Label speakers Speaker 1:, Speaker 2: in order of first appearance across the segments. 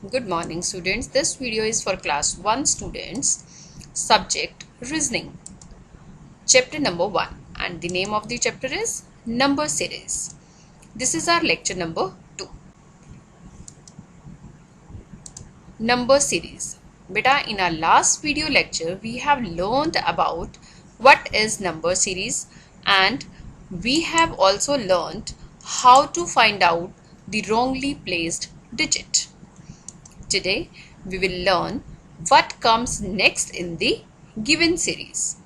Speaker 1: Good morning students. This video is for class 1 students, subject reasoning, chapter number 1, and the name of the chapter is number series. This is our lecture number 2, number series. Beta, in our last video lecture we have learned about what is number series, and we have also learned how to find out the wrongly placed digit. Today we will learn what comes next in the given series.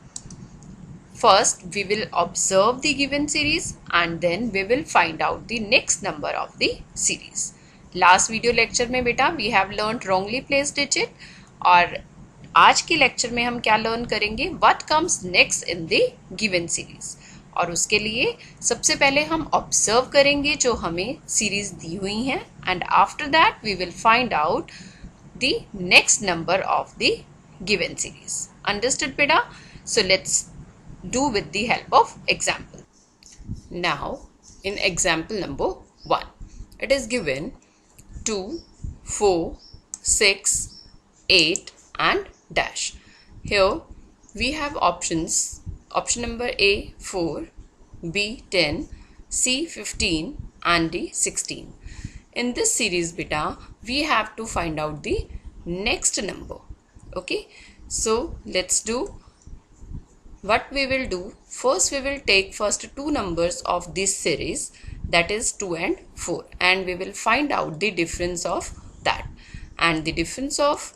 Speaker 1: First we will observe the given series and then we will find out the next number of the series. Last video lecture में बेटा we have learned wrongly placed digit, और आज के lecture में हम क्या learn करेंगे, what comes next in the given series. और उसके लिए सबसे पहले हम ऑब्जर्व करेंगे जो हमें सीरीज दी हुई हैं, and after that we will find out the next number of the given series. Understood बेटा? So let's do with the help of example. Now in example number 1 it is given 2, 4, 6, 8 and dash. Here we have options. Option number A 4, B 10, C 15 and D 16. In this series beta we have to find out the next number. Okay, so let's do what we will do. First we will take first two numbers of this series, that is 2 and 4, and we will find out the difference of that, and the difference of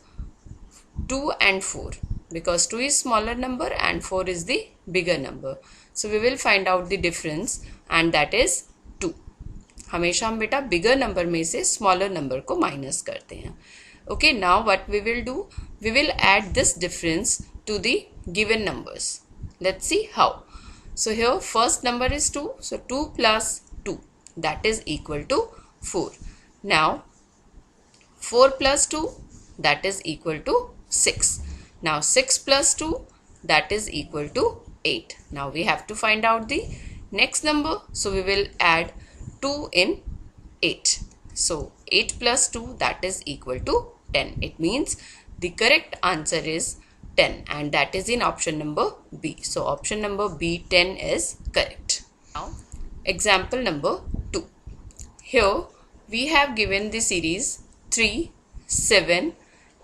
Speaker 1: 2 and 4, because 2 is smaller number and 4 is the bigger number. So we will find out the difference, and that is 2. हमेशा हम बेटा bigger number में से smaller number को minus करते हैं. Okay, now what we will do, we will add this difference to the given numbers. Let's see how. So here first number is 2, so 2 plus 2, that is equal to 4. Now 4 plus 2, that is equal to 6. Now 6 plus 2, that is equal to 8. Now we have to find out the next number. So we will add 2 in 8. So 8 plus 2, that is equal to 10. It means the correct answer is 10, and that is in option number B. So option number B 10 is correct. Now example number 2. Here we have given the series 3, 7,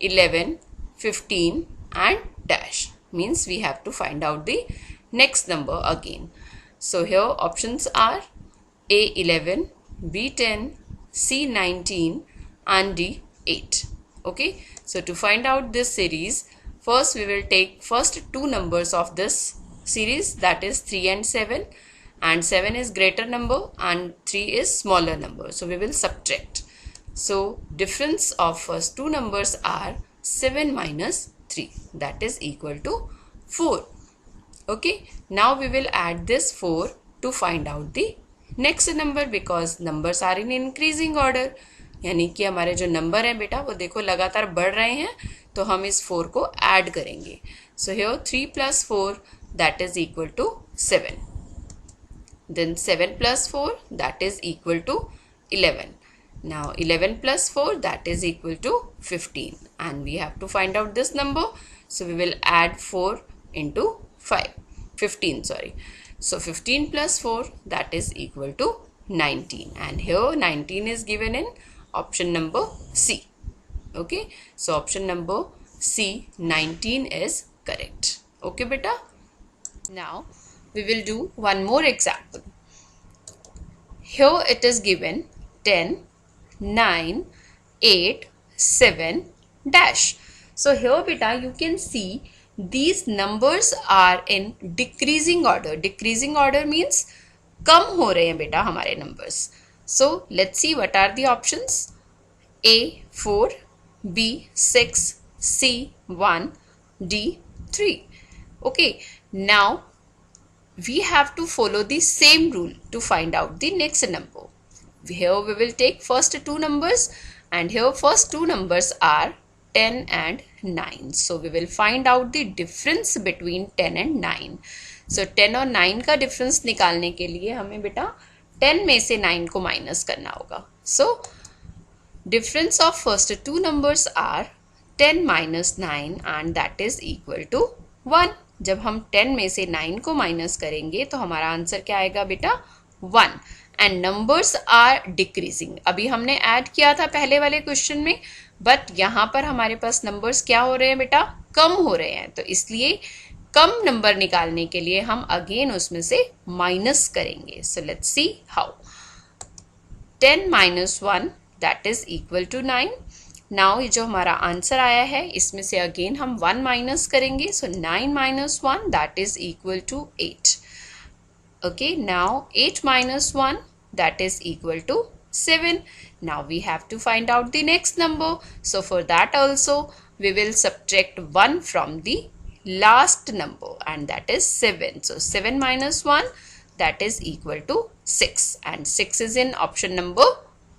Speaker 1: 11, 15 and dash, means we have to find out the next number again. So here options are A 11, B 10, C 19 and D 8. Okay, so to find out this series, first we will take first two numbers of this series, that is 3 and 7, and 7 is greater number and 3 is smaller number, so we will subtract. So difference of first two numbers are 7 minus 3, that is equal to 4. Okay, now we will add this 4 to find out the next number, because numbers are in increasing order. यानी कि हमारे जो number है बेटा वो देखो लगातार बढ़ रहे हैं, तो हम इस 4 को ऐड करेंगे. So here 3 plus 4, that is equal to 7. Then 7 plus 4, that is equal to 11. Now 11 plus 4, that is equal to 15, and we have to find out this number. So we will add 4 into 15, sorry. So 15 plus 4, that is equal to 19, and here 19 is given in option number C. Okay, so option number C 19 is correct. Okay beta. Now we will do one more example. Here it is given 10, 9, 8, 7 dash. So here beta you can see these numbers are in decreasing order. Decreasing order means कम हो रहे हैं बेटा हमारे numbers. So let's see what are the options. A 4, B 6, C 1, D 3. Okay, now we have to follow the same rule to find out the next number. Here we will take first two numbers, and here first two numbers are 10 and 9. So we will find out the difference between 10 and 9. So 10 और 9 का difference निकालने के लिए हमें बेटा 10 में से 9 को minus करना होगा. So Difference of first two numbers are 10 minus 9 and that is equal to 1. जब हम 10 में से 9 को माइनस करेंगे तो हमारा आंसर क्या आएगा बेटा 1. And numbers are decreasing. अभी हमने ऐड किया था पहले वाले क्वेश्चन में, बट यहाँ पर हमारे पास नंबर्स क्या हो रहे हैं बेटा, कम हो रहे हैं. तो इसलिए कम नंबर निकालने के लिए हम अगेन उसमें से माइनस करेंगे. So let's see how. 10 minus 1 that is equal to 9. Now ये जो हमारा आंसर आया है इसमें से अगेन हम 1 माइनस करेंगे. सो 9 minus 1 that is equal to 8. Okay, now 8 minus 1 that is equal to 7. Now we have to find out the next number. So for that also we will subtract 1 from the last number and that is 7. So 7 minus 1 that is equal to 6 and 6 is in option number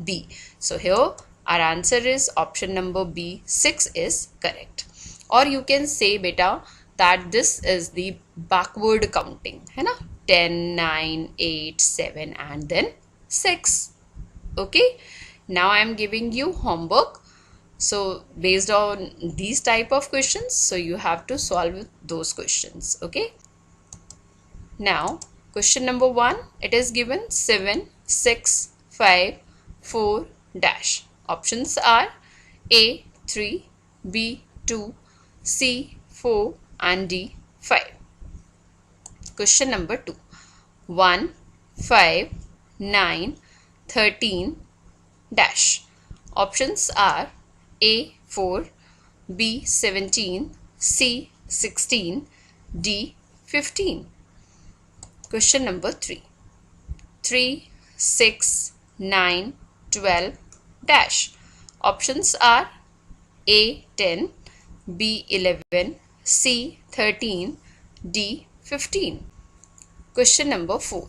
Speaker 1: B. So here our answer is option number B, 6 is correct. Or you can say beta that this is the backward counting, है ना, 10, 9, 8, 7 and then 6. Okay, now I am giving you homework. So based on these type of questions, so you have to solve those questions. Okay, now question number 1, it is given 7, 6, 5, 4 dash. Options are A 3, B 2, C 4 and D 5. Question number 2, 1, 5, 9, 13 dash. Options are A 4, B 17, C 16, D 15. Question number 3, 3, 6, 9, 12 dash. Options are A 10, B 11, C 13, D 15. Question number 4,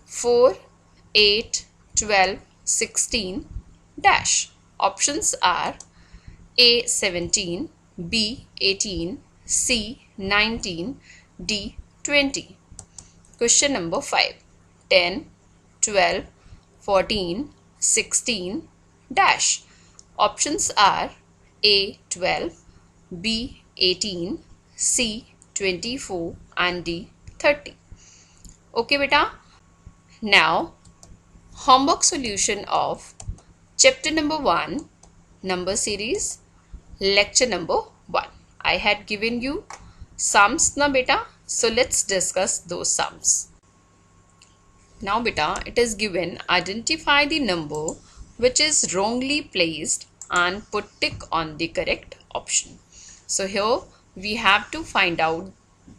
Speaker 1: 4, 8, 12, 16 dash. Options are A 17, B 18, C 19, D 20. Question number 5, 10, 12, 14, 16 dash. Options are A 12, B 18, C 24 and D 30. Okay beta. Now homework solution of chapter number 1, number series, lecture number 1. I had given you sums na beta. So let's discuss those sums. Now beta, it is given identify the number which is wrongly placed and put tick on the correct option. So here we have to find out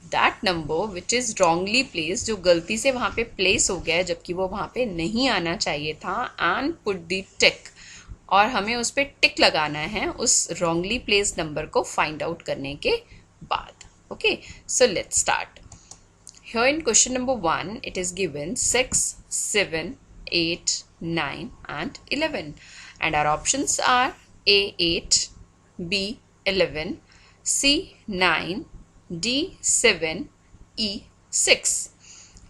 Speaker 1: that number which is wrongly placed, जो गलती से वहाँ पे place हो गया है जबकि वो वहाँ पे नहीं आना चाहिए था, and put the tick. और हमें उस पर टिक लगाना है उस wrongly placed number को find out करने के बाद. Okay, so let's start. Here in question number 1, it is given 6, 7, 8, 9 and 11. And our options are A 8, B 11, C 9, D 7, E 6.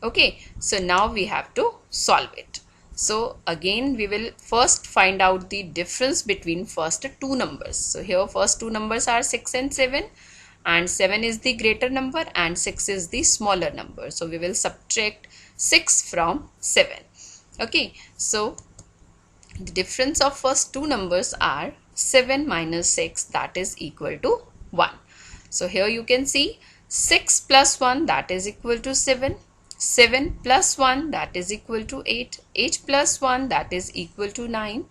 Speaker 1: Okay, so now we have to solve it. So again we will first find out the difference between first two numbers. So here first two numbers are 6 and 7. And 7 is the greater number and 6 is the smaller number. So we will subtract 6 from 7. Okay, so the difference of first two numbers are 7 minus 6 that is equal to 1. So here you can see 6 plus 1 that is equal to 7. 7 plus 1 that is equal to 8. 8 plus 1 that is equal to 9.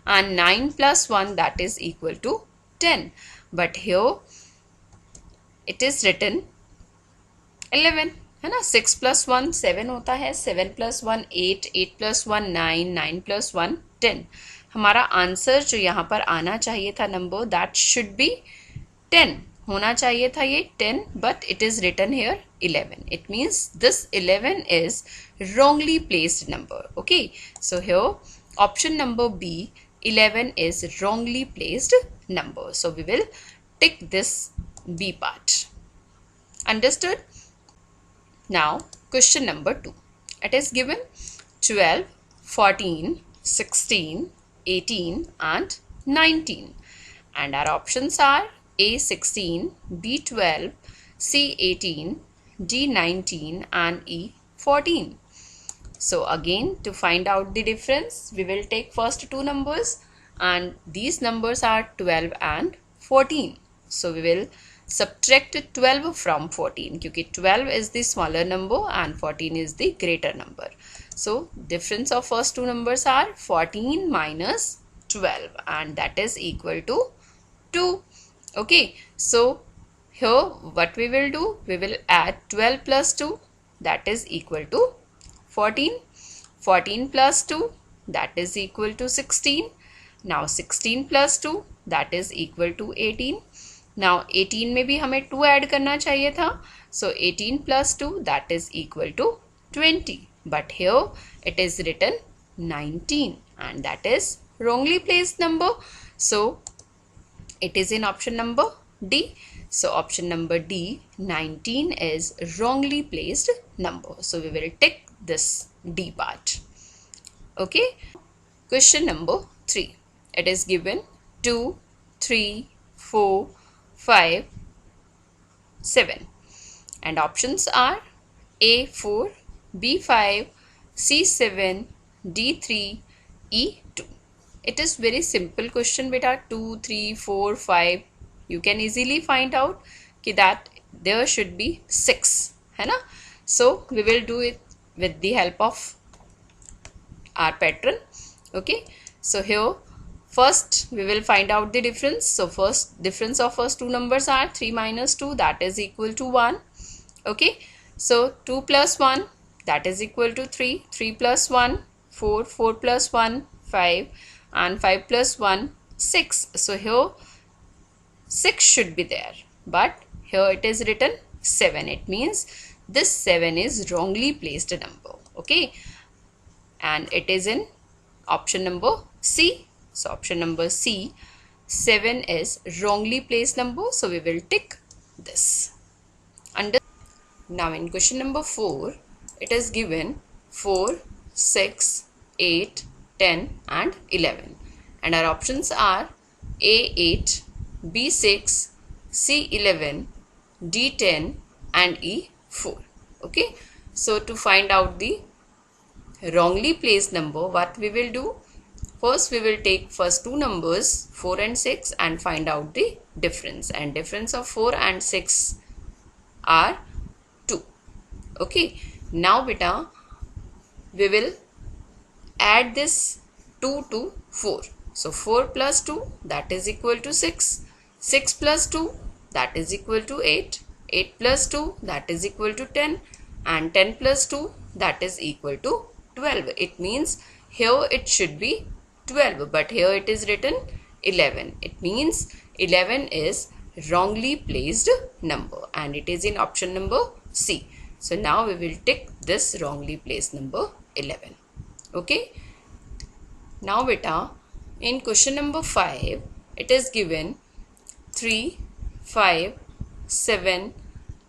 Speaker 1: And 9 plus 1 that is equal to 10. But here it is written 11 है ना. 6 plus 1 7 होता है, 7 plus 1 8, 8 plus 1 9, 9 plus 1 10. हमारा answer जो यहाँ पर आना चाहिए था नंबर that should be 10 होना चाहिए था ये 10, but it is written here 11. It means this 11 is wrongly placed number. Okay, so here option number B 11 is wrongly placed number. So we will tick this B part. Understood? Now question number 2. It is given 12, 14, 16, 18 and 19. And our options are A 16, B 12, C 18, D 19 and E 14. So again, to find out the difference, we will take first two numbers, and these numbers are 12 and 14. So we will subtract 12 from 14 because 12 is the smaller number and 14 is the greater number. So difference of first two numbers are 14 minus 12, and that is equal to 2. Okay, so here what we will do, we will add 12 plus 2, that is equal to 14. 14 plus 2, that is equal to 16. Now 16 plus 2, that is equal to 18. Now 18 में भी हमें 2 add करना चाहिए था. So 18 plus 2, that is equal to 20. But here it is written 19, and that is wrongly placed number. So it is in option number D. So option number D, 19, is wrongly placed number. So we will tick this D part. Okay. Question number 3. It is given 2, 3, 4, 5, 7. And options are A 4, B 5, C 7, D 3, E 2. It is very simple question beta. 2, 3, 4, 5. You can easily find out that there should be 6. है ना? So we will do it with the help of our pattern. Okay. So here first we will find out the difference. So first difference of first two numbers are 3 minus 2, that is equal to 1. Okay. So 2 plus 1, that is equal to 3. 3 plus 1, 4. 4 plus 1, 5. And 5 plus 1, 6. So here 6 should be there, but here it is written 7. It means this 7 is wrongly placed number. Okay. And it is in option number C. So option number C, 7 is wrongly placed number. So we will tick this. Now in question number 4, it is given 4, 6, 8, 10 and 11. And our options are A8, B6, C11, D10 and E4. Okay. So to find out the wrongly placed number, what we will do? First we will take first two numbers 4 and 6 and find out the difference. And difference of 4 and 6 are 2. Okay. Now beta, we will add this 2 to 4. So 4 plus 2, that is equal to 6. 6 plus 2, that is equal to 8. 8 plus 2, that is equal to 10. And 10 plus 2, that is equal to 12. It means here it should be 12, but here it is written 11. It means 11 is wrongly placed number, and it is in option number C. So now we will tick this wrongly placed number 11. Okay. Now beta, in question number 5, it is given 3, 5, 7,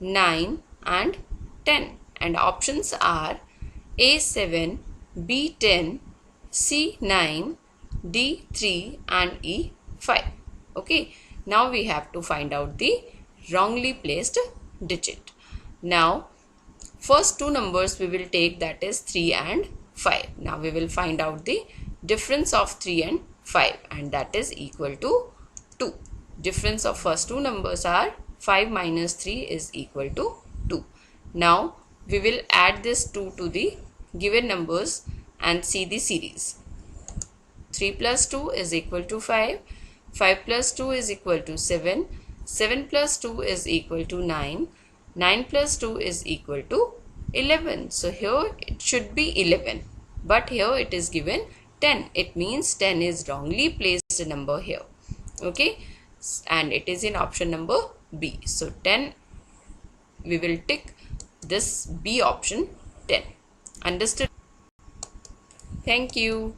Speaker 1: 9 and 10. And options are A7, B10, C9, D3 and E5. Okay. Now we have to find out the wrongly placed digit. Now first two numbers we will take, that is 3 and 5. Now we will find out the difference of 3 and 5, and that is equal to 2. Difference of first two numbers are 5 minus 3 is equal to 2. Now we will add this 2 to the given numbers and see the series. 3 plus 2 is equal to 5. 5 plus 2 is equal to 7. 7 plus 2 is equal to 9. 9 plus 2 is equal to 11. So here it should be 11, but here it is given 10. It means 10 is wrongly placed number here. Okay. And it is in option number B. So 10, we will tick this B option, 10. Understood? Thank you.